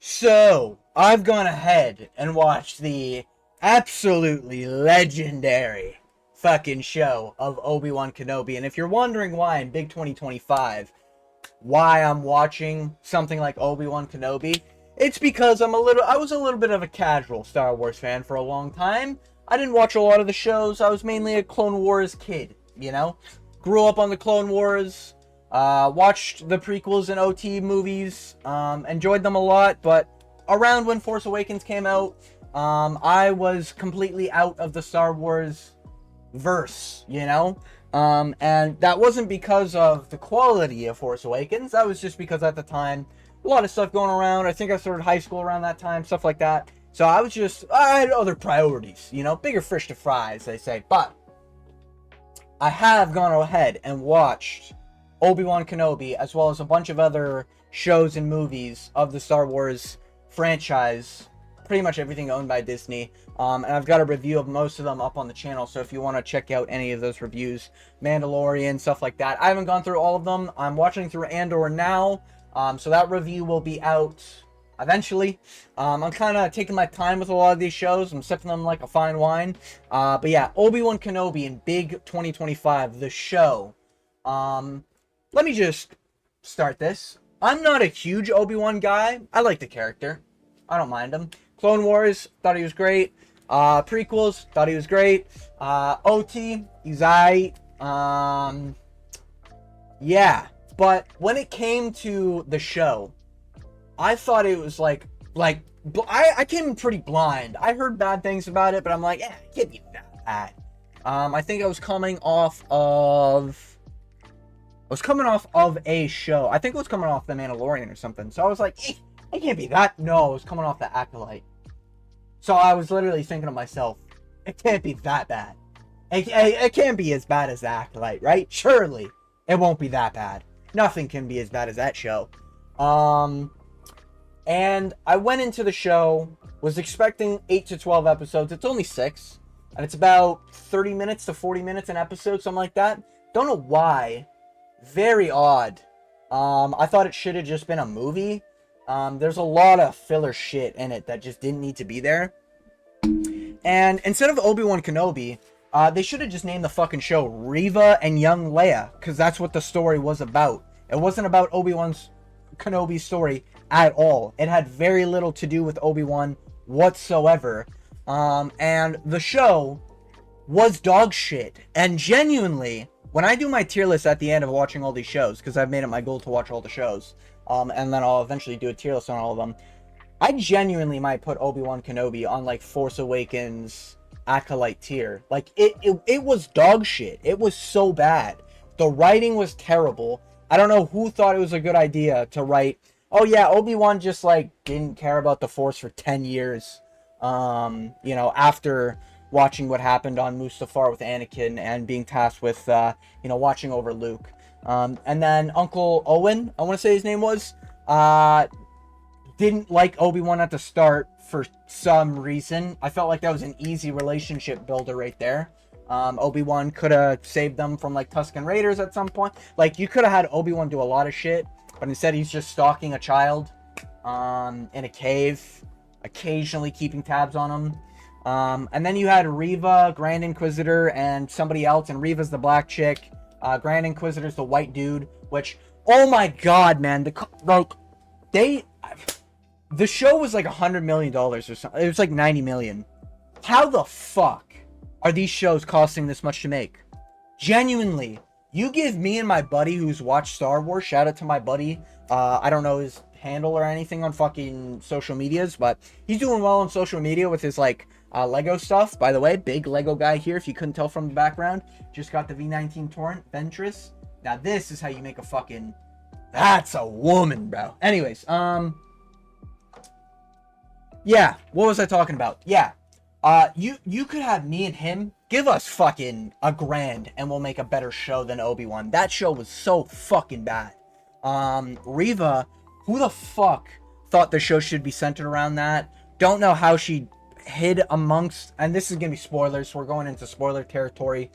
So, I've gone ahead and watched the absolutely legendary fucking show of Obi-Wan Kenobi. And if you're wondering why in Big 2025, why I'm watching something like Obi-Wan Kenobi, it's because I was a little bit of a casual Star Wars fan for a long time. I didn't watch a lot of the shows. I was mainly a Clone Wars kid, you know? Grew up on the Clone Wars, watched the prequels and OT movies, enjoyed them a lot, but around when Force Awakens came out, I was completely out of the Star Wars verse, you know? And that wasn't because of the quality of Force Awakens, that was just because at the time, a lot of stuff going around. I think I started high school around that time, stuff like that. So I had other priorities, you know, bigger fish to fry, as they say. But I have gone ahead and watched Obi-Wan Kenobi, as well as a bunch of other shows and movies of the Star Wars franchise, pretty much everything owned by Disney. And I've got a review of most of them up on the channel, so if you want to check out any of those reviews, Mandalorian, stuff like that. I haven't gone through all of them. I'm watching through Andor now, so that review will be out eventually. I'm kind of taking my time with a lot of these shows. I'm sipping them like a fine wine. But yeah, Obi-Wan Kenobi in Big 2025, the show. Let me just start this. I'm not a huge Obi-Wan guy. I like the character. I don't mind him. Clone Wars, thought he was great. Prequels, thought he was great. OT, he's aight. Yeah. But when it came to the show, I thought it was I came in pretty blind. I heard bad things about it, but I'm like, it can't be that bad. I think I was coming off of a show. I think it was coming off The Mandalorian or something. So I was like, it can't be that. No, it was coming off The Acolyte. So I was literally thinking to myself, it can't be that bad. It can't be as bad as The Acolyte, right? Surely it won't be that bad. Nothing can be as bad as that show. And I went into the show, was expecting 8 to 12 episodes. It's only 6. And it's about 30 minutes to 40 minutes an episode, something like that. Don't know why. Very odd. I thought it should have just been a movie. There's a lot of filler shit in it that just didn't need to be there. And instead of Obi-Wan Kenobi, they should have just named the fucking show Reva and Young Leia, because that's what the story was about. It wasn't about Obi-Wan's Kenobi's story at all. It had very little to do with Obi-Wan whatsoever. And the show was dog shit. And genuinely, when I do my tier list at the end of watching all these shows, because I've made it my goal to watch all the shows, and then I'll eventually do a tier list on all of them, I genuinely might put Obi-Wan Kenobi on like Force Awakens Acolyte tier. Like it was dog shit. It was so bad. The writing was terrible. I don't know who thought it was a good idea to write, oh yeah, Obi-Wan just like didn't care about the Force for 10 years. You know, after watching what happened on Mustafar with Anakin and being tasked with, you know, watching over Luke. And then Uncle Owen, I want to say his name was, didn't like Obi-Wan at the start for some reason. I felt like that was an easy relationship builder right there. Obi-Wan could have saved them from like Tusken Raiders at some point. Like, you could have had Obi-Wan do a lot of shit, but instead he's just stalking a child in a cave, occasionally keeping tabs on him. And then you had Reva, Grand Inquisitor, and somebody else, and Reva's the black chick. Grand Inquisitor's the white dude, which, oh my god, man, the show was like $100 million or something. It was like 90 million. How the fuck are these shows costing this much to make? Genuinely, you give me and my buddy who's watched Star Wars, shout out to my buddy, I don't know his handle or anything on fucking social medias, but he's doing well on social media with his like Lego stuff. By the way, big Lego guy here, if you couldn't tell from the background. Just got the V19 Torrent Ventress. Now this is how you make a fucking, that's a woman, bro. Anyways, yeah, what was I talking about? Yeah, you could have me and him, give us fucking $1,000 and we'll make a better show than Obi-Wan. That show was so fucking bad. Reva, who the fuck thought the show should be centered around that? Don't know how she hid amongst, and this is gonna be spoilers, so we're going into spoiler territory.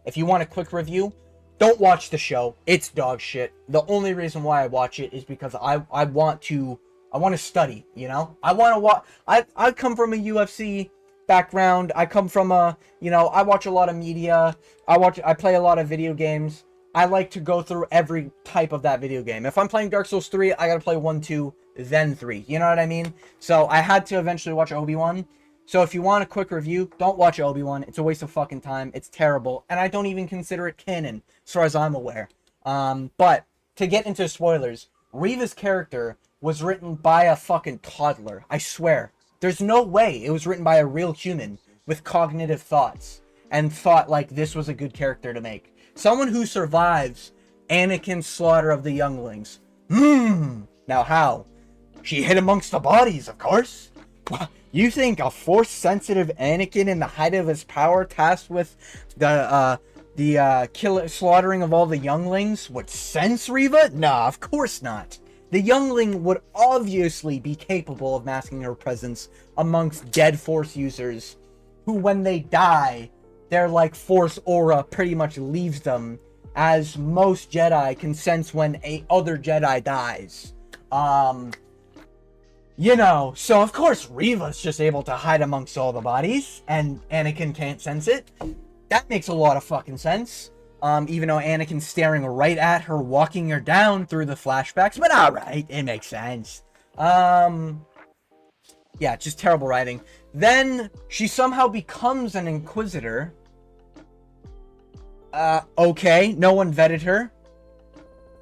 If you want a quick review, don't watch the show. It's dog shit. The only reason why I watch it is because I want to I want to study, you know? I want to watch. I come from a UFC background. I come from a, you know, I watch a lot of media. I play a lot of video games. I like to go through every type of that video game. If I'm playing Dark Souls 3, I gotta play 1, 2, then 3. You know what I mean? So I had to eventually watch ObiWan. So if you want a quick review, don't watch ObiWan. It's a waste of fucking time. It's terrible. And I don't even consider it canon, as far as I'm aware. But to get into spoilers, Reva's character was written by a fucking toddler. I swear. There's no way it was written by a real human with cognitive thoughts and thought like this was a good character to make. Someone who survives Anakin's slaughter of the younglings. Now how? She hid amongst the bodies, of course. You think a force-sensitive Anakin in the height of his power, tasked with the slaughtering of all the younglings, would sense Reva? Nah, of course not. The youngling would obviously be capable of masking her presence amongst dead force users, who when they die, their like force aura pretty much leaves them, as most Jedi can sense when a other Jedi dies. You know, so of course Reva's just able to hide amongst all the bodies, and Anakin can't sense it. That makes a lot of fucking sense. Even though Anakin's staring right at her, walking her down through the flashbacks, but alright, it makes sense. Yeah, just terrible writing. Then she somehow becomes an Inquisitor. Okay, no one vetted her.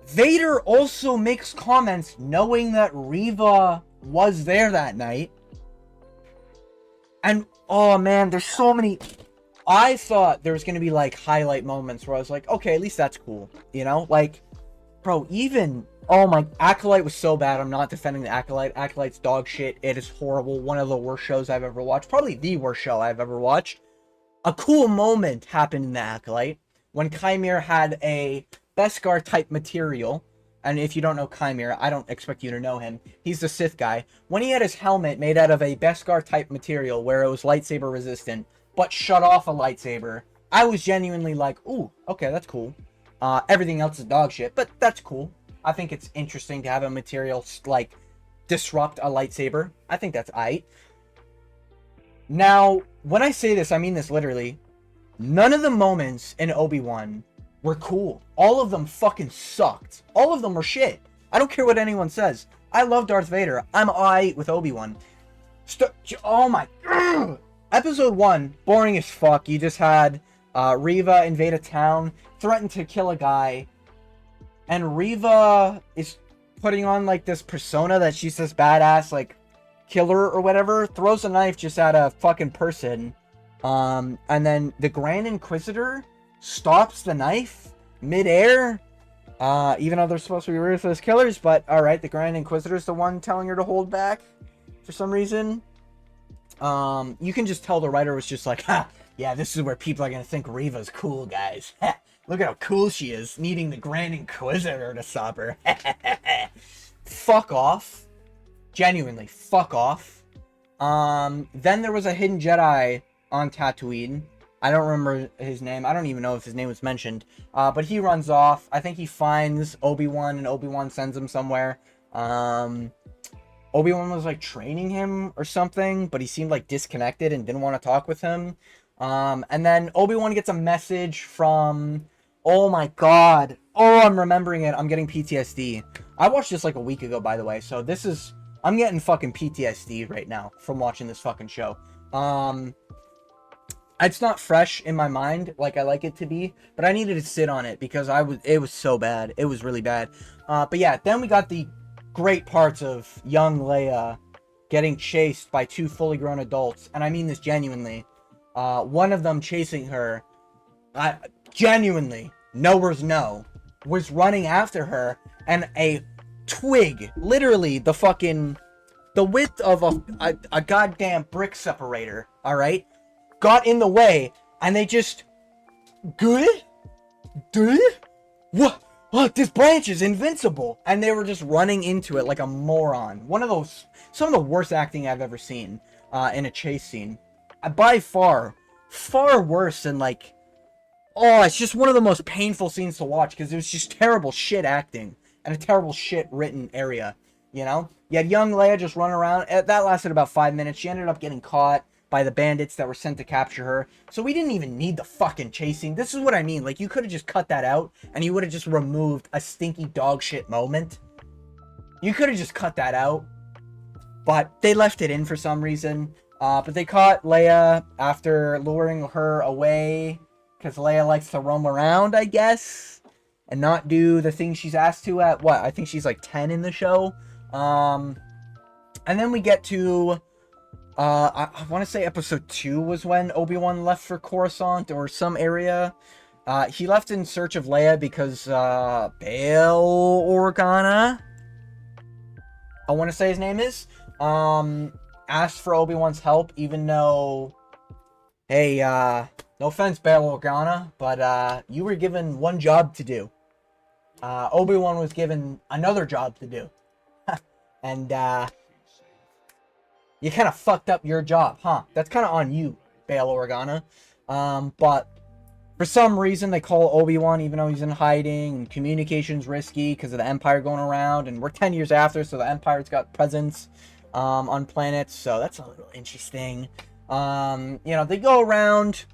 Vader also makes comments knowing that Reva was there that night. And, oh man, there's so many... I thought there was going to be, like, highlight moments where I was like, okay, at least that's cool. You know? Like, bro, even... Oh my... Acolyte was so bad. I'm not defending the Acolyte. Acolyte's dog shit. It is horrible. One of the worst shows I've ever watched. Probably the worst show I've ever watched. A cool moment happened in the Acolyte when Chimera had a Beskar-type material. And if you don't know Chimera, I don't expect you to know him. He's the Sith guy. When he had his helmet made out of a Beskar-type material where it was lightsaber resistant, but shut off a lightsaber, I was genuinely like, ooh, okay, that's cool. Everything else is dog shit, but that's cool. I think it's interesting to have a material, like, disrupt a lightsaber. I think that's aight. Now, when I say this, I mean this literally. None of the moments in Obi-Wan were cool. All of them fucking sucked. All of them were shit. I don't care what anyone says. I love Darth Vader. I'm aight with Obi-Wan. Oh my... Episode 1, boring as fuck. You just had Reva invade a town, threaten to kill a guy, and Reva is putting on, like, this persona that she's this badass, like, killer or whatever, throws a knife just at a fucking person, and then the Grand Inquisitor stops the knife mid-air, even though they're supposed to be ruthless killers, but alright, the Grand Inquisitor's the one telling her to hold back for some reason. You can just tell the writer was just like, ha, yeah, this is where people are gonna think Reva's cool, guys. Look at how cool she is, needing the Grand Inquisitor to stop her. Fuck off. Genuinely, fuck off. Then there was a hidden Jedi on Tatooine. I don't remember his name. I don't even know if his name was mentioned. But he runs off. I think he finds Obi-Wan, and Obi-Wan sends him somewhere. Obi-Wan was, like, training him or something, but he seemed, like, disconnected and didn't want to talk with him. And then Obi-Wan gets a message from... Oh, my God. Oh, I'm remembering it. I'm getting PTSD. I watched this, like, a week ago, by the way, so this is... I'm getting fucking PTSD right now from watching this fucking show. It's not fresh in my mind like I like it to be, but I needed to sit on it because it was so bad. It was really bad. But yeah, then we got the great parts of young Leia getting chased by 2 fully grown adults, and I mean this genuinely. One of them chasing her, genuinely, no words no, was running after her, and a twig, literally the width of a goddamn brick separator, alright, got in the way, and they just, what? Oh, this branch is invincible! And they were just running into it like a moron. Some of the worst acting I've ever seen in a chase scene. By far worse than, like, oh, it's just one of the most painful scenes to watch because it was just terrible shit acting and a terrible shit written area. You know? You had young Leia just run around. That lasted about 5 minutes. She ended up getting caught by the bandits that were sent to capture her. So we didn't even need the fucking chasing. This is what I mean. Like, you could have just cut that out, and you would have just removed a stinky dog shit moment. You could have just cut that out. But they left it in for some reason. But they caught Leia after luring her away, because Leia likes to roam around, I guess, and not do the things she's asked to at, what, I think she's like 10 in the show. And then we get to, I want to say episode 2 was when Obi-Wan left for Coruscant or some area. He left in search of Leia because Bail Organa, I want to say his name is, asked for Obi-Wan's help, even though, hey, no offense, Bail Organa, but you were given one job to do. Obi-Wan was given another job to do. And you kind of fucked up your job, huh? That's kind of on you, Bail Organa. But for some reason, they call Obi-Wan even though he's in hiding, and communication's risky because of the Empire going around, and we're 10 years after, so the Empire's got presence on planets, so that's a little interesting. You know, they go around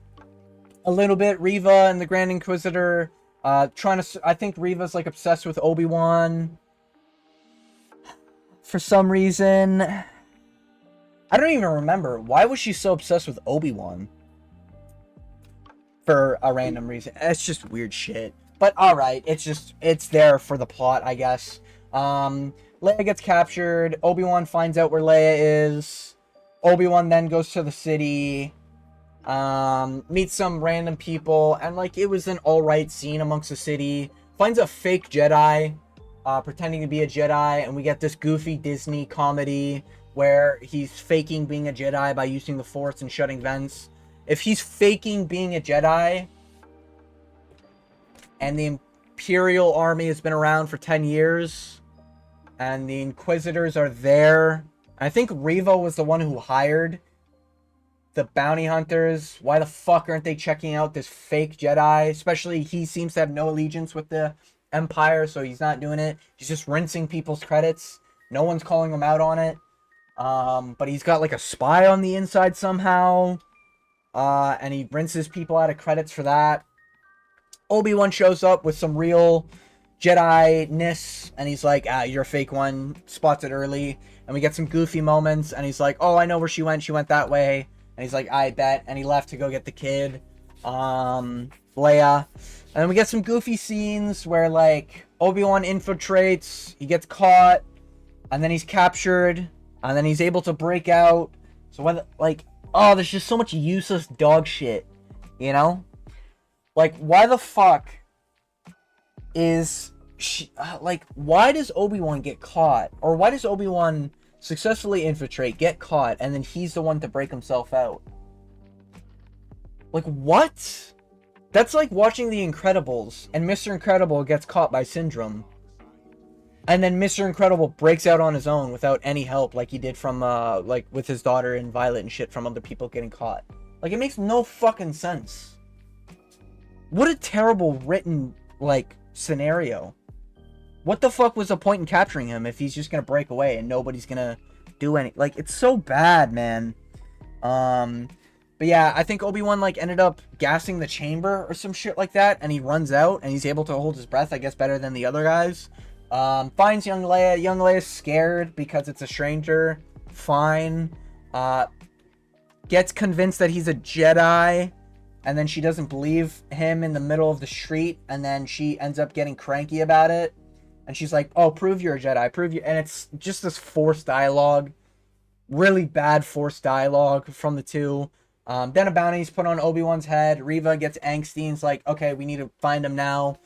a little bit, Reva and the Grand Inquisitor, trying to, I think Reva's like obsessed with Obi-Wan for some reason. I don't even remember. Why was she so obsessed with Obi-Wan? For a random reason. It's just weird shit. But alright, it's there for the plot, I guess. Leia gets captured. Obi-Wan finds out where Leia is. Obi-Wan then goes to the city. Meets some random people. And, like, it was an alright scene amongst the city. Finds a fake Jedi. Pretending to be a Jedi. And we get this goofy Disney comedy where he's faking being a Jedi by using the Force and shutting vents. If he's faking being a Jedi, and the Imperial Army has been around for 10 years, and the Inquisitors are there, I think Reva was the one who hired the bounty hunters. Why the fuck aren't they checking out this fake Jedi? Especially, he seems to have no allegiance with the Empire, so he's not doing it. He's just rinsing people's credits. No one's calling him out on it. But he's got like a spy on the inside somehow. And he rinses people out of credits for that. Obi-Wan shows up with some real Jedi-ness, and he's like, you're a fake one, spots it early, and we get some goofy moments, and he's like, oh, I know where she went that way, and he's like, I bet, and he left to go get the kid, Leia, and then we get some goofy scenes where, like, Obi-Wan infiltrates, he gets caught, and then he's captured, and then he's able to break out, so whether, like, oh, there's just so much useless dog shit, you know? Like, why the fuck is she, like, why does Obi-Wan get caught? Or why does Obi-Wan successfully infiltrate, get caught, and then he's the one to break himself out? Like, what? That's like watching The Incredibles, and Mr. Incredible gets caught by Syndrome. And then Mr. Incredible breaks out on his own without any help, like he did from, like, with his daughter and Violet and shit from other people getting caught. Like, it makes no fucking sense. What a terrible written, like, scenario. What the fuck was the point in capturing him if he's just gonna break away and nobody's gonna do any... Like, it's so bad, man. But yeah, I think Obi-Wan, like, ended up gassing the chamber or some shit like that, and he runs out, and he's able to hold his breath, I guess, better than the other guys. Finds young Leia. Young Leia's scared because it's a stranger. Fine. Gets convinced that he's a Jedi, and then she doesn't believe him in the middle of the street, and then she ends up getting cranky about it. And she's like, oh, prove you're a Jedi, prove you. And it's just this forced dialogue. Really bad forced dialogue from the two. Then a bounty's put on Obi-Wan's head. Reva gets angsty and is like, okay, we need to find him now.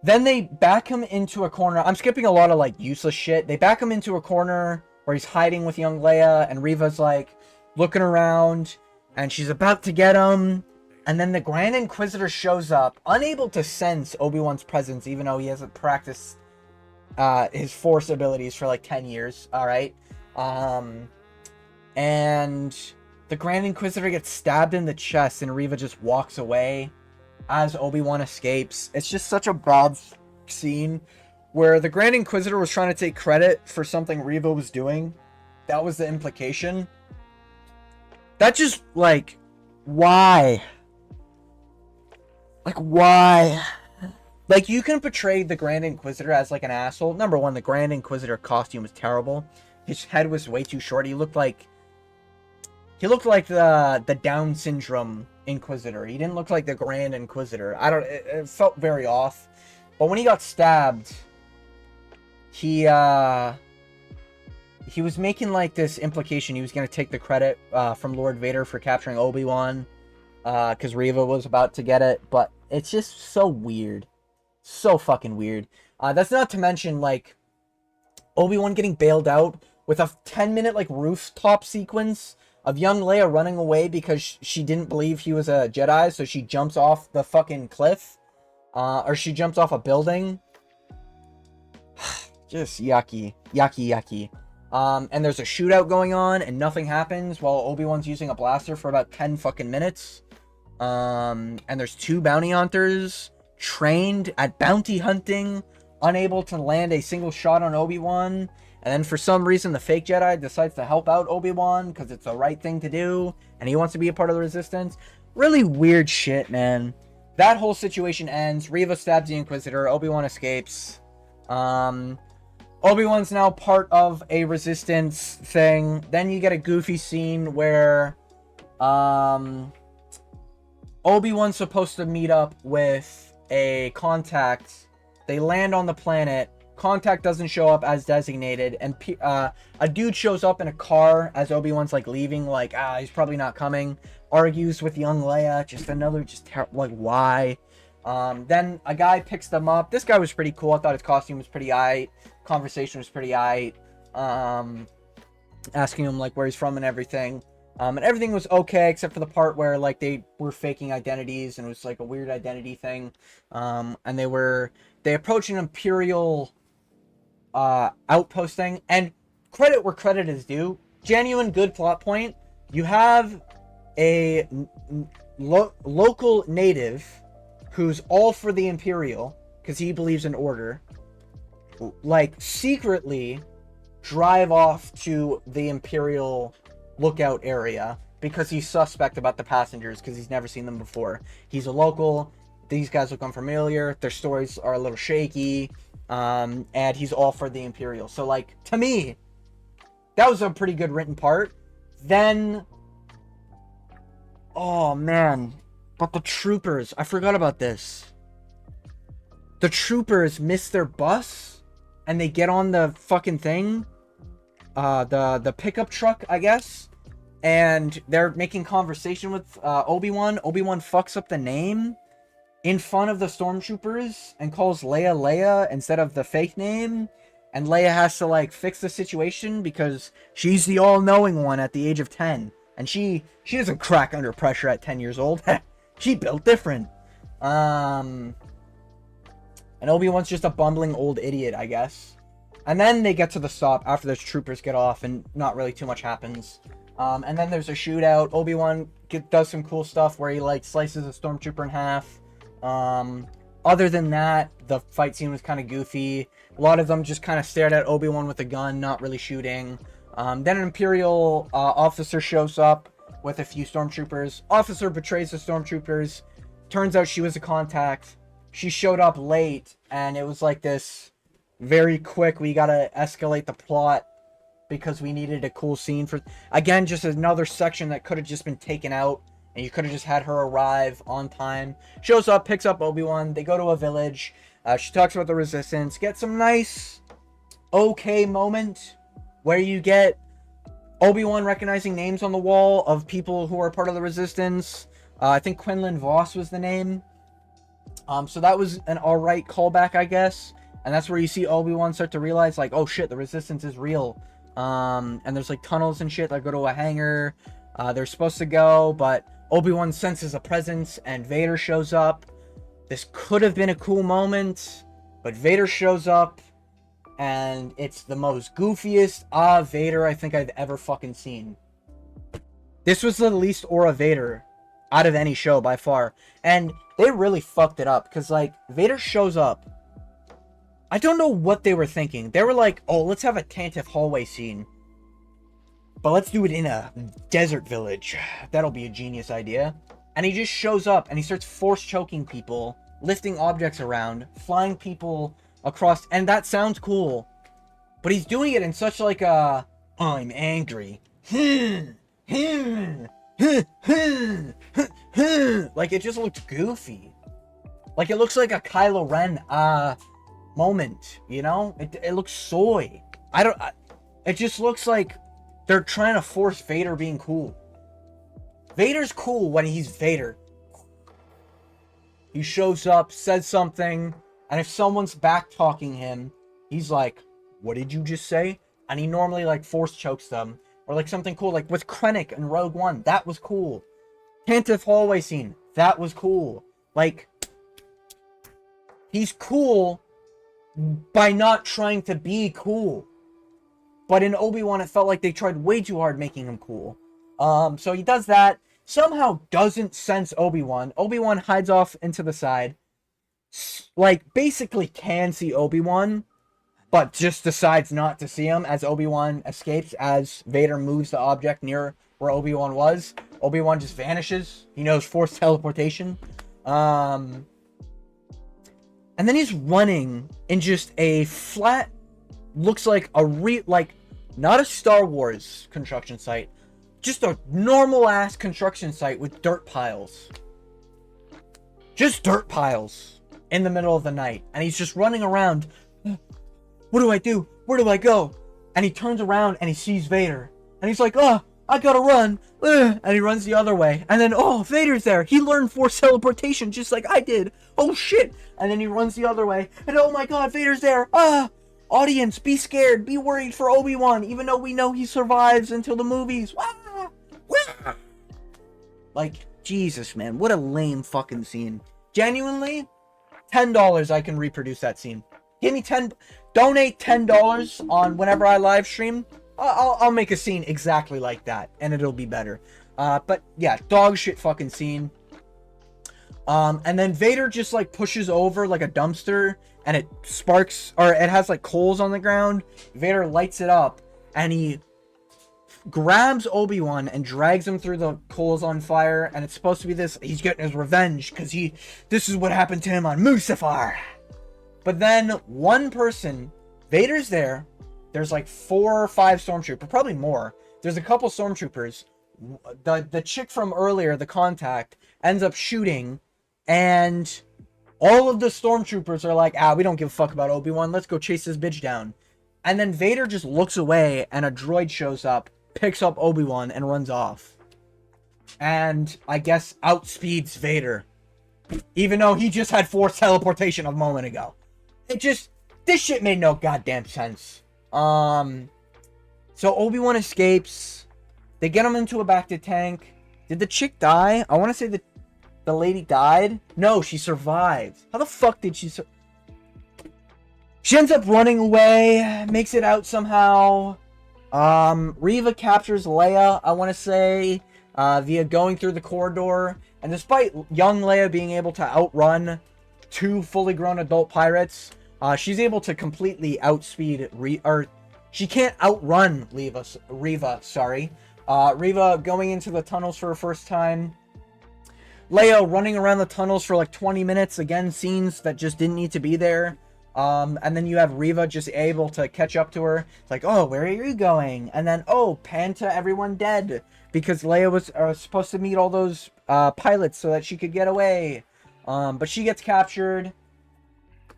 Then they back him into a corner. I'm skipping a lot of, like, useless shit. They back him into a corner where he's hiding with young Leia, and Reva's, like, looking around, and she's about to get him. And then the Grand Inquisitor shows up, unable to sense Obi-Wan's presence, even though he hasn't practiced his Force abilities for, like, 10 years, alright? And the Grand Inquisitor gets stabbed in the chest, and Reva just walks away as Obi-Wan escapes. It's just such a bad scene. where the Grand Inquisitor was trying to take credit for something Reva was doing. That was the implication. That just, like, why? Like, why? Like, you can portray the Grand Inquisitor as, like, an asshole. Number one, the Grand Inquisitor costume was terrible. His head was way too short. He looked like the Down syndrome Inquisitor. He didn't look like the Grand Inquisitor. It felt very off. But when he got stabbed, he was making, like, this implication he was going to take the credit from Lord Vader for capturing ObiWan, because Reva was about to get it. But it's just so weird. So fucking weird. That's not to mention, like, Obi-Wan getting bailed out with a 10-minute, like, rooftop sequence of young Leia running away because she didn't believe he was a Jedi, so she jumps off the fucking cliff. Or she jumps off a building. Just yucky. Yucky. And there's a shootout going on, and nothing happens while Obi-Wan's using a blaster for about 10 fucking minutes. And there's 2 bounty hunters trained at bounty hunting, unable to land a single shot on Obi-Wan. And then for some reason, the fake Jedi decides to help out Obi-Wan because it's the right thing to do, and he wants to be a part of the Resistance. Really weird shit, man. That whole situation ends. Reva stabs the Inquisitor. Obi-Wan escapes. Obi-Wan's now part of a Resistance thing. Then you get a goofy scene where Obi-Wan's supposed to meet up with a contact. They land on the planet. Contact doesn't show up as designated, and a dude shows up in a car as Obi-Wan's, like, leaving, like, he's probably not coming. Argues with young Leia, like, why? Then a guy picks them up. This guy was pretty cool. I thought his costume was pretty aight. Conversation was pretty aight. Asking him, like, where he's from and everything. And everything was okay, except for the part where, like, they were faking identities, and it was, like, a weird identity thing. And they approached an Imperial outpost thing, and credit where credit is due. Genuine good plot point. You have a local native who's all for the Imperial because he believes in order, like, secretly drive off to the Imperial lookout area because he's suspect about the passengers because he's never seen them before. He's a local. These guys look unfamiliar. Their stories are a little shaky. And he's all for the Imperial. So, like, to me, that was a pretty good written part. Then, oh, man. But the troopers, I forgot about this. The troopers miss their bus, and they get on the fucking thing. The pickup truck, I guess. And they're making conversation with Obi-Wan. Obi-Wan fucks up the name in front of the stormtroopers and calls Leia Leia instead of the fake name, and Leia has to, like, fix the situation because she's the all-knowing one at the age of 10, and she doesn't crack under pressure at 10 years old. She built different. And Obi-Wan's just a bumbling old idiot, I guess. And then they get to the stop after those troopers get off, and not really too much happens. And then there's a shootout. Obi-Wan does some cool stuff where he, like, slices a stormtrooper in half. Other than that, the fight scene was kind of goofy. A lot of them just kind of stared at Obi-Wan with a gun, not really shooting. Then an Imperial officer shows up with a few stormtroopers. Officer betrays the stormtroopers. Turns out she was a contact. She showed up late, and it was like this very quick, we gotta escalate the plot because we needed a cool scene for... Again, just another section that could have just been taken out. And you could have just had her arrive on time. Shows up, picks up Obi-Wan. They go to a village. She talks about the Resistance. Get some nice, okay moment where you get Obi-Wan recognizing names on the wall of people who are part of the Resistance. I think Quinlan Voss was the name. So that was an alright callback, I guess. And that's where you see Obi-Wan start to realize, like, oh shit, the Resistance is real. And there's, like, tunnels and shit that go to a hangar. They're supposed to go, but Obi-Wan senses a presence, and Vader shows up. This could have been a cool moment, but Vader shows up, and it's the most goofiest Vader I think I've ever fucking seen. This was the least aura Vader out of any show by far, and they really fucked it up, because, like, Vader shows up, I don't know what they were thinking. They were like, oh, let's have a Tantive hallway scene, but let's do it in a desert village. That'll be a genius idea. And he just shows up and he starts force choking people, lifting objects around, flying people across, and that sounds cool. But he's doing it in such like a, I'm angry. Like it just looks goofy. Like it looks like a Kylo Ren moment, you know? It looks soy. It just looks like they're trying to force Vader being cool. Vader's cool when he's Vader. He shows up, says something, and if someone's back talking him, he's like, what did you just say? And he normally like force chokes them. Or like something cool, like with Krennic and Rogue One. That was cool. Tantive hallway scene. That was cool. Like, he's cool by not trying to be cool. But in Obi-Wan, it felt like they tried way too hard making him cool. So he does that. Somehow doesn't sense Obi-Wan. Obi-Wan hides off into the side. Like, basically can see Obi-Wan, but just decides not to see him as Obi-Wan escapes, as Vader moves the object near where Obi-Wan was. Obi-Wan just vanishes. He knows forced teleportation. And then he's running in just a flat, looks like not a Star Wars construction site, just a normal ass construction site with dirt piles. Just dirt piles in the middle of the night. And he's just running around. What do I do? Where do I go? And he turns around and he sees Vader. And he's like, oh, I gotta run. And he runs the other way. And then, oh, Vader's there. He learned force teleportation just like I did. Oh, shit. And then he runs the other way. And oh my god, Vader's there. Audience, be scared. Be worried for Obi-Wan. Even though we know he survives until the movies. Like, Jesus, man. What a lame fucking scene. Genuinely, $10 I can reproduce that scene. Give me donate $10 on whenever I live stream. I'll make a scene exactly like that, and it'll be better. But yeah, dog shit fucking scene. And then Vader just like pushes over like a dumpster, and it sparks, or it has like coals on the ground. Vader lights it up, and he grabs Obi-Wan and drags him through the coals on fire. And it's supposed to be this, he's getting his revenge because this is what happened to him on Mustafar. But then one person, Vader's there. There's like 4 or 5 stormtroopers, probably more. There's a couple stormtroopers. The chick from earlier, the contact, ends up shooting, and all of the stormtroopers are like, we don't give a fuck about Obi-Wan. Let's go chase this bitch down. And then Vader just looks away, and a droid shows up, picks up Obi-Wan, and runs off. And I guess outspeeds Vader, even though he just had force teleportation a moment ago. This shit made no goddamn sense. So Obi-Wan escapes. They get him into a bacta tank. Did the chick die? I want to say that the lady died. No, she survived. How the fuck did she She ends up running away, makes it out somehow. Reva captures Leia, I want to say, via going through the corridor. And despite young Leia being able to outrun 2 fully grown adult pirates, she's able to completely outspeed she can't outrun Reva, sorry. Reva going into the tunnels for her first time. Leia running around the tunnels for like 20 minutes. Again, scenes that just didn't need to be there. And then you have Reva just able to catch up to her. It's like, oh, where are you going? And then, oh, pan to everyone dead. Because Leia was supposed to meet all those pilots so that she could get away. But she gets captured.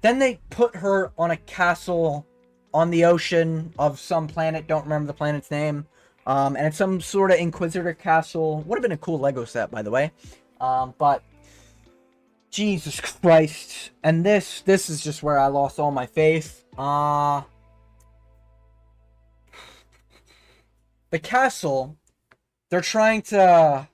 Then they put her on a castle on the ocean of some planet. Don't remember the planet's name. And it's some sort of Inquisitor castle. Would have been a cool Lego set, by the way. But Jesus Christ. And this is just where I lost all my faith. The castle, they're trying to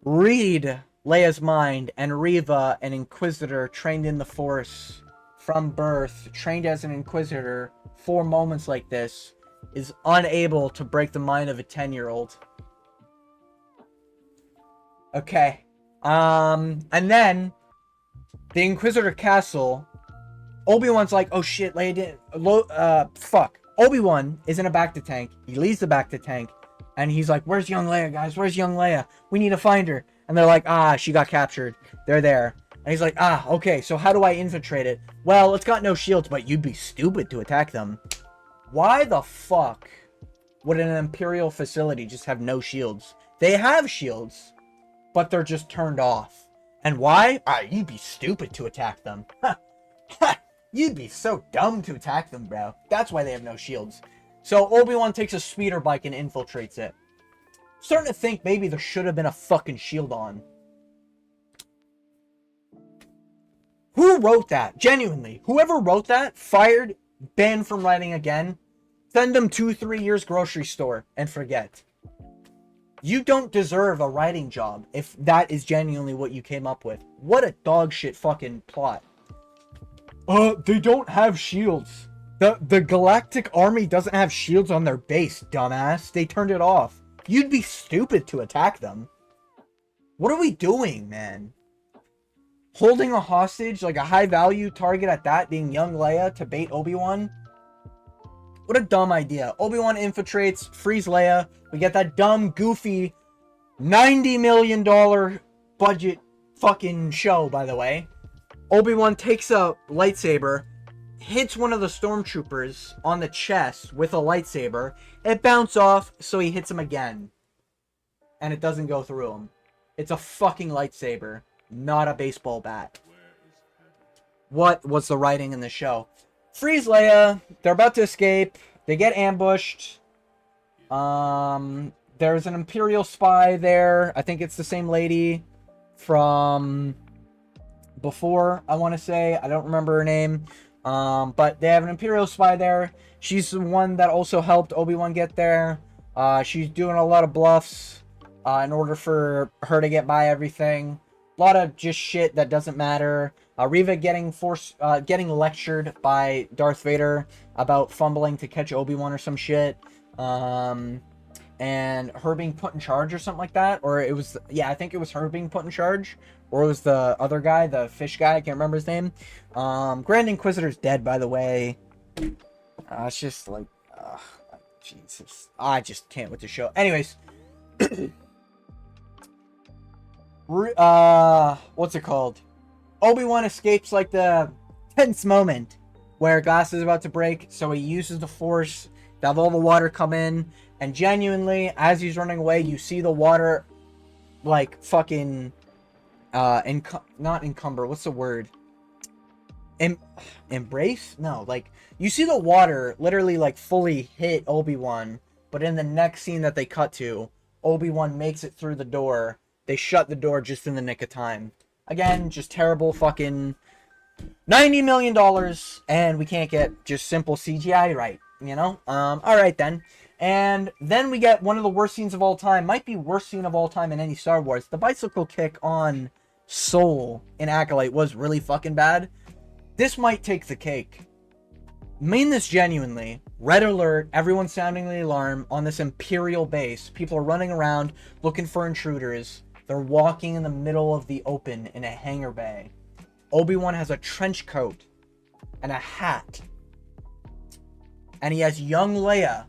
read Leia's mind, and Reva, an Inquisitor trained in the Force from birth, trained as an Inquisitor for moments like this, is unable to break the mind of a 10-year-old. Okay. And then the Inquisitor Castle Obi-Wan's like, oh shit, Leia didn't, fuck. Obi-Wan is in a bacta tank. He leaves the bacta tank, and he's like, where's young Leia, guys? Where's young Leia? We need to find her. And they're like, she got captured. They're there. And he's like, okay, so how do I infiltrate it? Well, it's got no shields, but you'd be stupid to attack them. Why the fuck would an Imperial facility just have no shields? They have shields, but they're just turned off. And why? You'd be stupid to attack them. You'd be so dumb to attack them, bro. That's why they have no shields. So Obi-Wan takes a speeder bike and infiltrates it. Starting to think maybe there should have been a fucking shield on. Who wrote that? Genuinely. Whoever wrote that, fired, banned from writing again. Send them 2-3 years grocery store and forget. You don't deserve a writing job if that is genuinely what you came up with. What a dog shit fucking plot. They don't have shields. The Galactic Army doesn't have shields on their base, dumbass. They turned it off. You'd be stupid to attack them. What are we doing, man? Holding a hostage, like a high-value target at that, being young Leia to bait Obi-Wan? What a dumb idea. Obi-Wan infiltrates, frees Leia. We get that dumb, goofy, $90 million budget fucking show, by the way. Obi-Wan takes a lightsaber, hits one of the stormtroopers on the chest with a lightsaber. It bounces off, so he hits him again. And it doesn't go through him. It's a fucking lightsaber, not a baseball bat. What was the writing in the show? Freeze Leia. They're about to escape. They get ambushed. There's an Imperial spy there. I think it's the same lady from before, I want to say. I don't remember her name. But they have an Imperial spy there. She's the one that also helped Obi-Wan get there. She's doing a lot of bluffs in order for her to get by everything. A lot of just shit that doesn't matter. Reva getting lectured by Darth Vader about fumbling to catch Obi-Wan or some shit. And her being put in charge or something like that. Or it was, yeah, I think it was her being put in charge. Or it was the other guy, the fish guy, I can't remember his name. Grand Inquisitor's dead, by the way. It's just like, Jesus. I just can't with the show. Anyways. What's it called? Obi-Wan escapes like the tense moment where glass is about to break, so he uses the Force to have all the water come in, and genuinely, as he's running away, you see the water, like, fucking, not encumber, what's the word? Embrace? No, like, you see the water literally, like, fully hit Obi-Wan, but in the next scene that they cut to, Obi-Wan makes it through the door. They shut the door just in the nick of time. Again, just terrible fucking $90 million, and we can't get just simple CGI right, you know? Alright then. And then we get one of the worst scenes of all time, might be worst scene of all time in any Star Wars. The bicycle kick on Soul in Acolyte was really fucking bad. This might take the cake. Mean this genuinely. Red alert, everyone sounding the alarm on this Imperial base. People are running around looking for intruders. They're walking in the middle of the open in a hangar bay. Obi-Wan has a trench coat and a hat. And he has young Leia,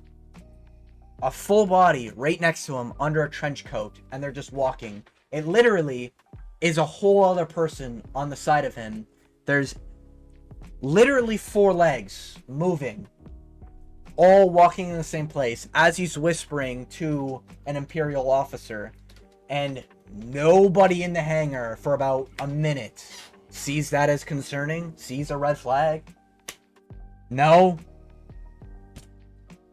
a full body, right next to him under a trench coat. And they're just walking. It literally is a whole other person on the side of him. There's literally 4 legs moving, all walking in the same place as he's whispering to an Imperial officer. And nobody in the hangar for about a minute sees that as concerning, sees a red flag. No.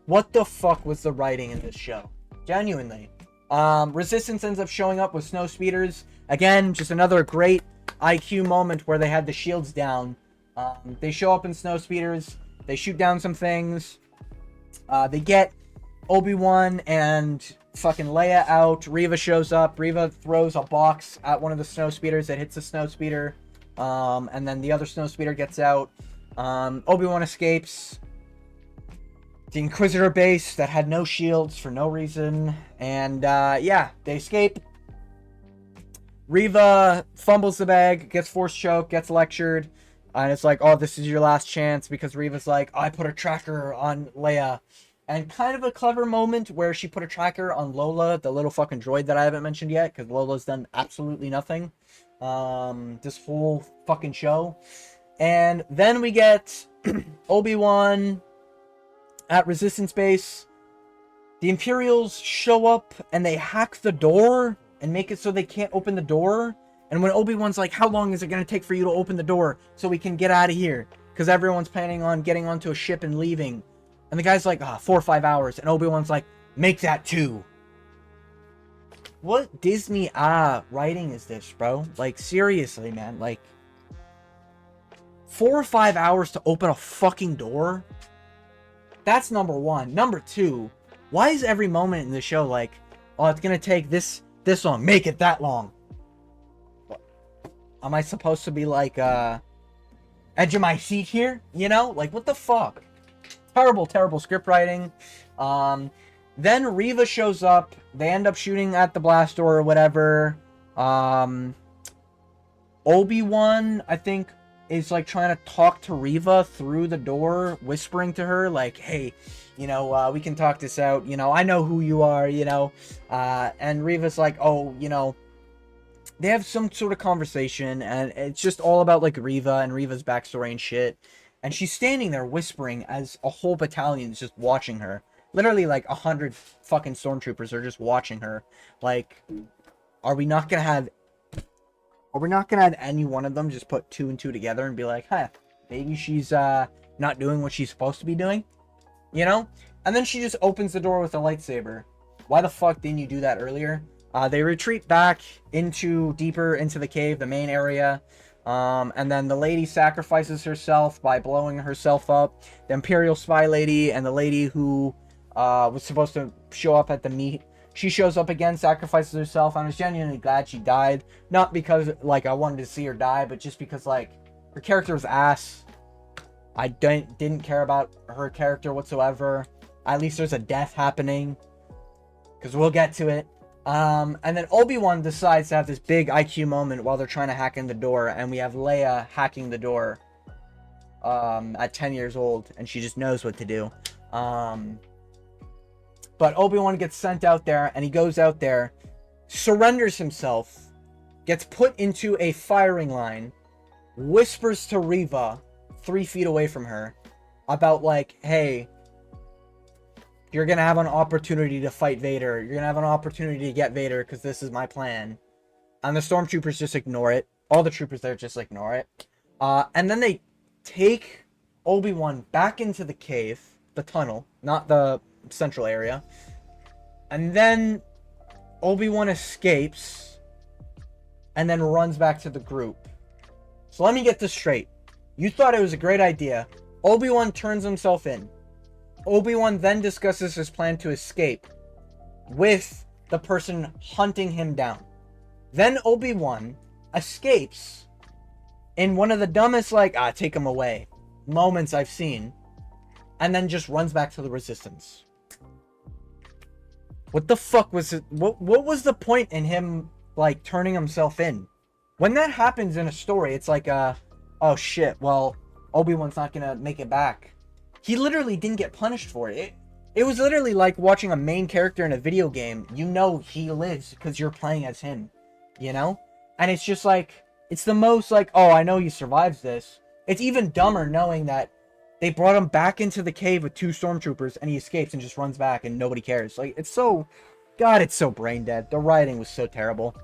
What the fuck was the writing in this show? Genuinely. Resistance ends up showing up with snow speeders. Again, just another great IQ moment where they had the shields down. They show up in snow speeders. They shoot down some things. They get Obi-Wan and fucking Leia out. Reva shows up. Reva throws a box at one of the snow speeders that hits the snow speeder. And then the other snow speeder gets out. Obi-Wan escapes the Inquisitor base that had no shields for no reason. And yeah, they escape. Reva fumbles the bag, gets force choked, gets lectured. And it's like, oh, this is your last chance, because Reva's like, I put a tracker on Leia. And kind of a clever moment where she put a tracker on Lola, the little fucking droid that I haven't mentioned yet, because Lola's done absolutely nothing this whole fucking show. And then we get Obi-Wan at Resistance Base. The Imperials show up and they hack the door and make it so they can't open the door. And when Obi-Wan's like, how long is it going to take for you to open the door so we can get out of here? Because everyone's planning on getting onto a ship and leaving. And the guy's like, 4 or 5 hours. And Obi-Wan's like, make that 2. What Disney writing is this, bro? Like, seriously, man. Like, 4 or 5 hours to open a fucking door? That's number one. Number two, why is every moment in the show like, oh, it's gonna take this long, make it that long? What? Am I supposed to be like, edge of my seat here? You know? Like, what the fuck? Terrible, terrible script writing. Then Reva shows up. They end up shooting at the blast door or whatever. Obi-Wan, I think, is like trying to talk to Reva through the door, whispering to her like, hey, you know, we can talk this out, you know, I know who you are, you know. And Reva's like, oh, you know, they have some sort of conversation, and it's just all about like Reva and Reva's backstory and shit. And she's standing there whispering as a whole battalion's just watching her. Literally like 100 fucking stormtroopers are just watching her. Like, are we not gonna have any one of them just put 2 and 2 together and be like, huh, maybe she's not doing what she's supposed to be doing? You know? And then she just opens the door with a lightsaber. Why the fuck didn't you do that earlier? They retreat back deeper into the cave, the main area. And then the lady sacrifices herself by blowing herself up. The Imperial spy lady and the lady who was supposed to show up at the meet, she shows up again, sacrifices herself. I was genuinely glad she died. Not because, like, I wanted to see her die, but just because, like, her character was ass. I didn't care about her character whatsoever. At least there's a death happening, because we'll get to it. And then Obi-Wan decides to have this big IQ moment while they're trying to hack in the door, and we have Leia hacking the door at 10 years old, and she just knows what to do. But Obi-Wan gets sent out there, and he goes out there, surrenders himself, gets put into a firing line, whispers to Reva 3 feet away from her about like, hey, you're gonna have an opportunity to fight Vader. You're gonna have an opportunity to get Vader because this is my plan. And the stormtroopers just ignore it. All the troopers there just ignore it. And then they take Obi-Wan back into the cave, the tunnel, not the central area. And then Obi-Wan escapes and then runs back to the group. So let me get this straight. You thought it was a great idea. Obi-Wan turns himself in. Obi-Wan then discusses his plan to escape with the person hunting him down. Then Obi-Wan escapes in one of the dumbest, like, take him away moments I've seen, and then just runs back to the Resistance. What the fuck was it? What was the point in him, like, turning himself in? When that happens in a story, it's like, oh shit, well, Obi-Wan's not gonna make it back. He literally didn't get punished for it. It was literally like watching a main character in a video game. You know he lives because you're playing as him, you know? And it's just like, it's the most like, oh, I know he survives this. It's even dumber knowing that they brought him back into the cave with 2 stormtroopers and he escapes and just runs back and nobody cares. Like, it's so, God, it's so brain dead. The writing was so terrible.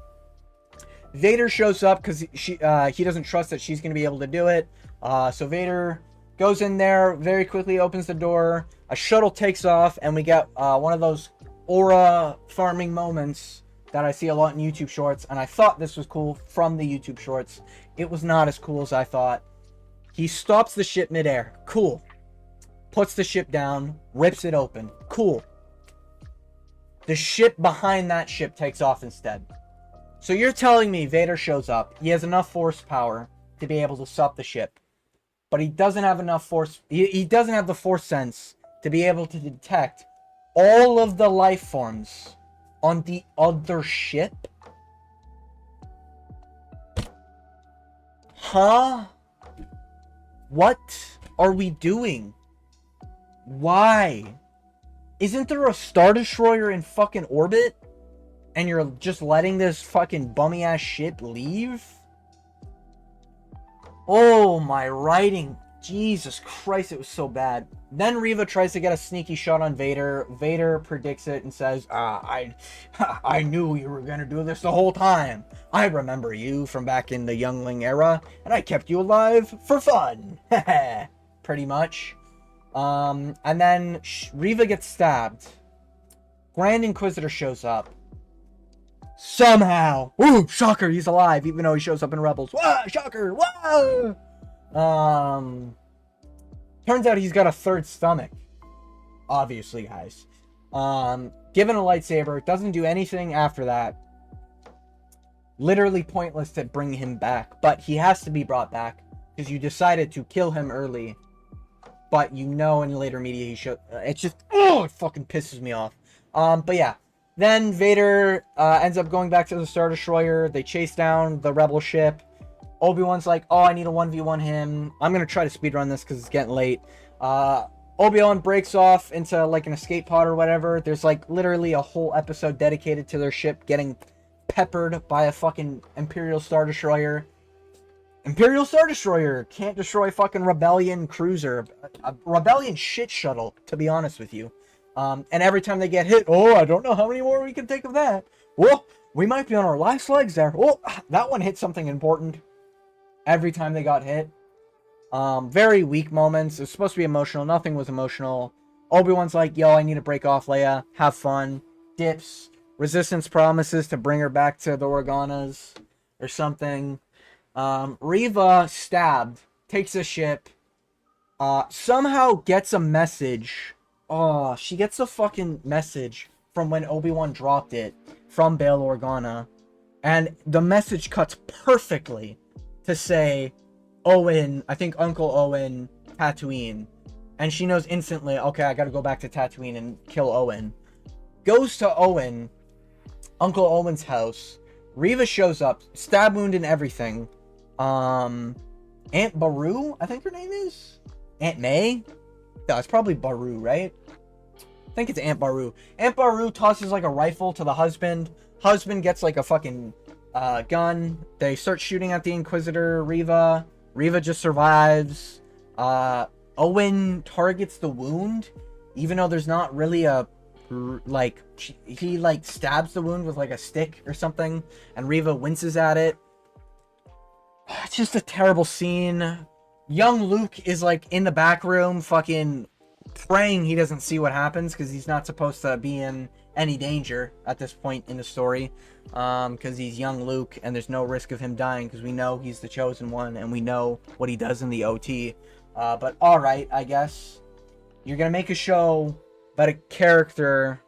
Vader shows up because he doesn't trust that she's going to be able to do it. So Vader goes in there, very quickly opens the door, a shuttle takes off, and we get one of those aura farming moments that I see a lot in YouTube shorts, and I thought this was cool from the YouTube shorts. It was not as cool as I thought. He stops the ship midair. Cool. Puts the ship down, rips it open. Cool. The ship behind that ship takes off instead. So you're telling me Vader shows up, he has enough force power to be able to stop the ship, but he doesn't have enough force, he doesn't have the force sense to be able to detect all of the life forms on the other ship? Huh? What are we doing? Why? Isn't there a Star Destroyer in fucking orbit? And you're just letting this fucking bummy ass ship leave? Oh, my writing. Jesus Christ, it was so bad. Then Reva tries to get a sneaky shot on Vader. Vader predicts it and says, I knew you were going to do this the whole time. I remember you from back in the youngling era, and I kept you alive for fun. Pretty much. And then Reva gets stabbed. Grand Inquisitor shows up. Somehow. Ooh, shocker, he's alive, even though he shows up in Rebels. Whoa, shocker, whoa! Turns out he's got a third stomach. Obviously, guys. Given a lightsaber, doesn't do anything after that. Literally pointless to bring him back. But he has to be brought back, because you decided to kill him early. But you know in later media he should... it's just... oh, it fucking pisses me off. But yeah. Then Vader ends up going back to the Star Destroyer. They chase down the rebel ship. Obi-Wan's like, oh, I need a 1v1 him. I'm going to try to speedrun this because it's getting late. Obi-Wan breaks off into like an escape pod or whatever. There's like literally a whole episode dedicated to their ship getting peppered by a fucking Imperial Star Destroyer. Imperial Star Destroyer can't destroy fucking Rebellion cruiser. A Rebellion shit shuttle, to be honest with you. And every time they get hit, oh, I don't know how many more we can take of that. Whoa, we might be on our last legs there. Oh, that one hit something important. Every time they got hit. Very weak moments. It was supposed to be emotional. Nothing was emotional. Obi-Wan's like, yo, I need to break off Leia. Have fun. Dips. Resistance promises to bring her back to the Organas or something. Reva stabbed. Takes a ship. Somehow gets a message. Oh, she gets a fucking message from when Obi-Wan dropped it from Bail Organa. And the message cuts perfectly to say, Owen, I think Uncle Owen, Tatooine. And she knows instantly, okay, I gotta go back to Tatooine and kill Owen. Goes to Owen, Uncle Owen's house. Reva shows up, stab wound and everything. Aunt Beru, I think her name is? Aunt May? No, it's probably Beru, right? I think it's Aunt Beru. Aunt Beru tosses like a rifle to the husband. Husband gets like a fucking gun. They start shooting at the Inquisitor, Reva. Reva just survives. Owen targets the wound, even though there's not really a like he like stabs the wound with like a stick or something, and Reva winces at it. It's just a terrible scene. Young Luke is like in the back room fucking praying he doesn't see what happens because he's not supposed to be in any danger at this point in the story, because he's young Luke and there's no risk of him dying because we know he's the chosen one and we know what he does in the OT. But alright, I guess. You're gonna make a show about a character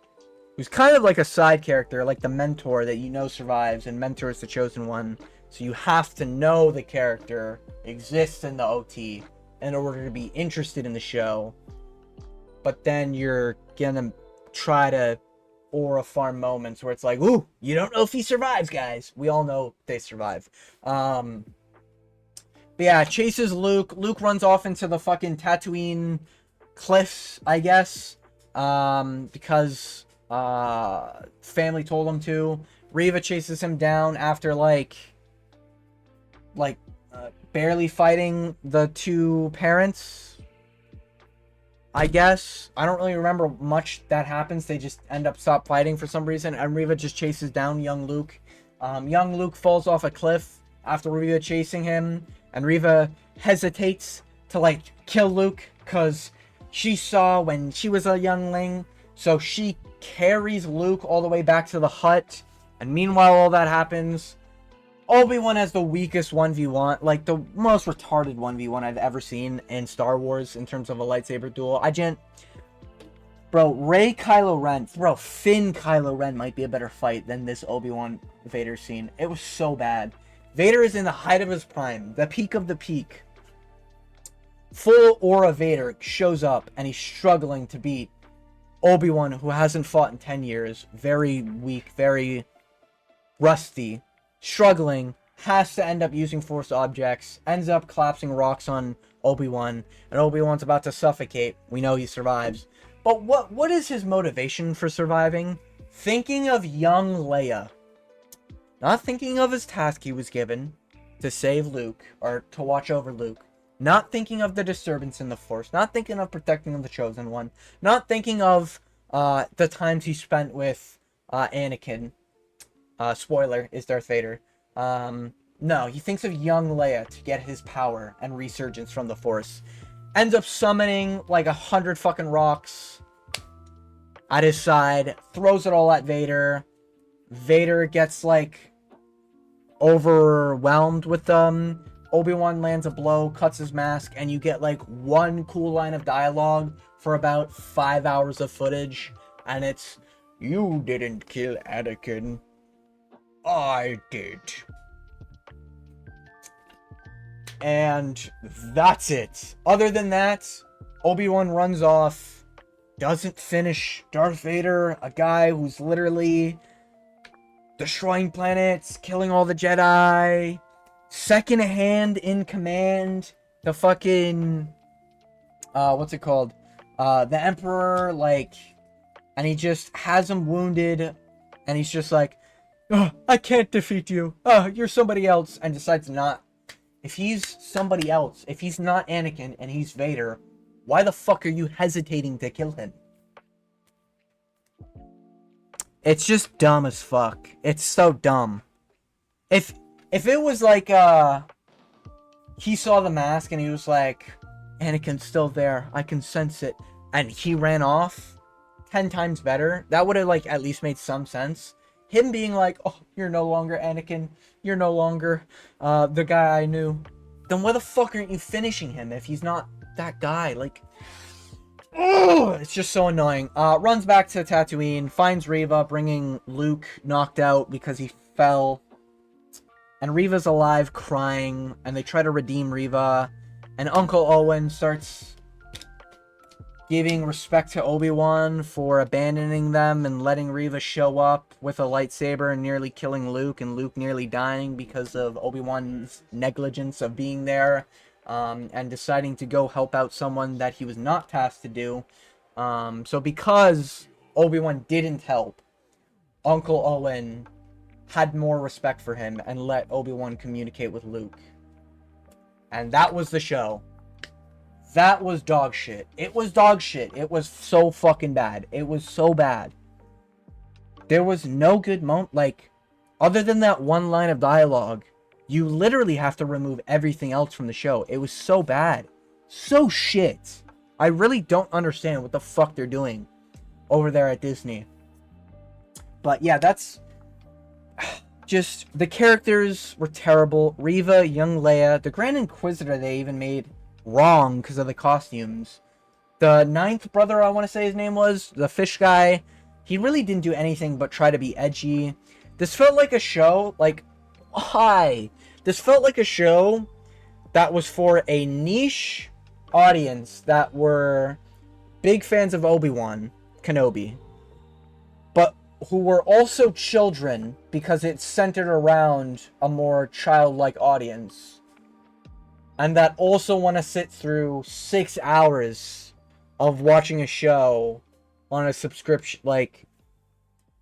who's kind of like a side character, like the mentor that you know survives and mentors the chosen one. So you have to know the character exists in the OT in order to be interested in the show. But then you're gonna try to aura farm moments where it's like, ooh, you don't know if he survives, guys. We all know they survive. But yeah, chases Luke. Luke runs off into the fucking Tatooine cliffs, I guess. Because family told him to. Reva chases him down after barely fighting the two parents, I guess. I don't really remember much that happens. They just end up stop fighting for some reason, and Reva just chases down young Luke. Young Luke falls off a cliff after Reva chasing him, and Reva hesitates to like kill Luke because she saw when she was a youngling, so she carries Luke all the way back to the hut. And meanwhile all that happens, Obi-Wan has the weakest 1v1, like the most retarded 1v1 I've ever seen in Star Wars in terms of a lightsaber duel. Bro, Rey Kylo Ren, bro, Finn Kylo Ren might be a better fight than this Obi-Wan Vader scene. It was so bad. Vader is in the height of his prime, the peak of the peak. Full aura Vader shows up and he's struggling to beat Obi-Wan, who hasn't fought in 10 years. Very weak, very rusty. Struggling has to end up using Force objects, ends up collapsing rocks on Obi-Wan, and Obi-Wan's about to suffocate. We know he survives. But what is his motivation for surviving? Thinking of young Leia. Not thinking of his task he was given to save Luke, or to watch over Luke. Not thinking of the disturbance in the Force. Not thinking of protecting the Chosen One. Not thinking of the times he spent with Anakin. Spoiler, is Darth Vader. No, he thinks of young Leia to get his power and resurgence from the Force. Ends up summoning like 100 fucking rocks at his side. Throws it all at Vader. Vader gets like overwhelmed with them. Obi-Wan lands a blow, cuts his mask, and you get like one cool line of dialogue for about 5 hours of footage. And it's, "You didn't kill Anakin. I did." And that's it. Other than that, Obi-Wan runs off, doesn't finish Darth Vader, a guy who's literally destroying planets, killing all the Jedi, second hand in command, the fucking, what's it called? The Emperor, like, and he just has him wounded, and he's just like, "Oh, I can't defeat you. Oh, you're somebody else," and decides not. If he's somebody else, if he's not Anakin and he's Vader, why the fuck are you hesitating to kill him? It's just dumb as fuck. It's so dumb. If it was like, he saw the mask and he was like, "Anakin's still there. I can sense it," and he ran off, 10 times better. That would have, like, at least made some sense. Him being like, "Oh, you're no longer Anakin. You're no longer the guy I knew." Then why the fuck aren't you finishing him if he's not that guy? Like, oh, it's just so annoying. Runs back to Tatooine, finds Reva, bringing Luke knocked out because he fell. And Reva's alive, crying, and they try to redeem Reva. And Uncle Owen starts giving respect to Obi-Wan for abandoning them and letting Reva show up with a lightsaber and nearly killing Luke, and Luke nearly dying because of Obi-Wan's negligence of being there, and deciding to go help out someone that he was not tasked to do. So because Obi-Wan didn't help, Uncle Owen had more respect for him and let Obi-Wan communicate with Luke. And that was the show. That was dog shit. It was dog shit. It was so fucking bad. It was so bad. There was no good moment. Like, other than that one line of dialogue, you literally have to remove everything else from the show. It was so bad. So shit. I really don't understand what the fuck they're doing over there at Disney. But yeah, that's just, the characters were terrible. Reva, young Leia, the Grand Inquisitor they even made wrong because of the costumes. The ninth brother, I want to say his name was, the fish guy, he really didn't do anything but try to be edgy. This felt like a show, like, hi. This felt like a show that was for a niche audience that were big fans of Obi-Wan Kenobi, but who were also children because it's centered around a more childlike audience. And that also want to sit through 6 hours of watching a show on a subscription. Like,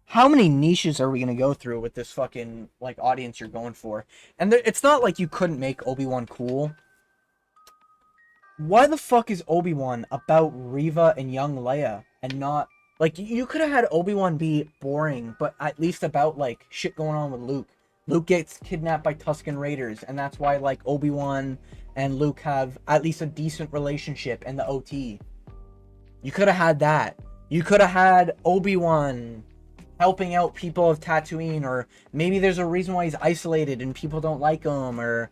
how many niches are we going to go through with this fucking, like, audience you're going for? And it's not like you couldn't make Obi-Wan cool. Why the fuck is Obi-Wan about Reva and young Leia and not... Like, you could have had Obi-Wan be boring, but at least about, like, shit going on with Luke. Luke gets kidnapped by Tusken Raiders, and that's why, like, Obi-Wan and Luke have at least a decent relationship in the OT. You could have had that. You could have had Obi-Wan helping out people of Tatooine, or maybe there's a reason why he's isolated and people don't like him, or...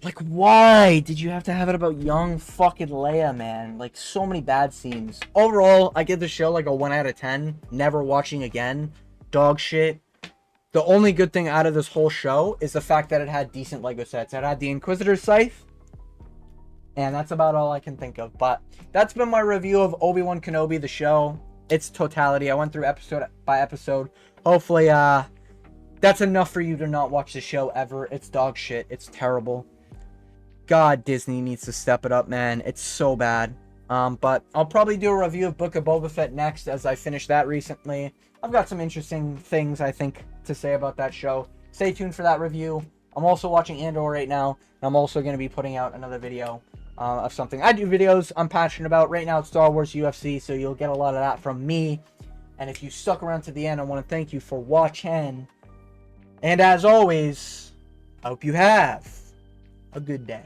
Like, why did you have to have it about young fucking Leia, man? Like, so many bad scenes. Overall, I give the show, like, a 1 out of 10. Never watching again. Dog shit. The only good thing out of this whole show is the fact that it had decent Lego sets. It had the Inquisitor's Scythe. And that's about all I can think of. But that's been my review of Obi-Wan Kenobi, the show. Its totality. I went through episode by episode. Hopefully, That's enough for you to not watch the show ever. It's dog shit. It's terrible. God, Disney needs to step it up, man. It's so bad. But I'll probably do a review of Book of Boba Fett next, as I finished that recently. I've got some interesting things, I think, to say about that show. Stay tuned for that review. I'm also watching Andor right now. I'm also going to be putting out another video of something. I do videos I'm passionate about. Right now it's Star Wars UFC, so you'll get a lot of that from me. And if you stuck around to the end, I want to thank you for watching. And as always, I hope you have a good day.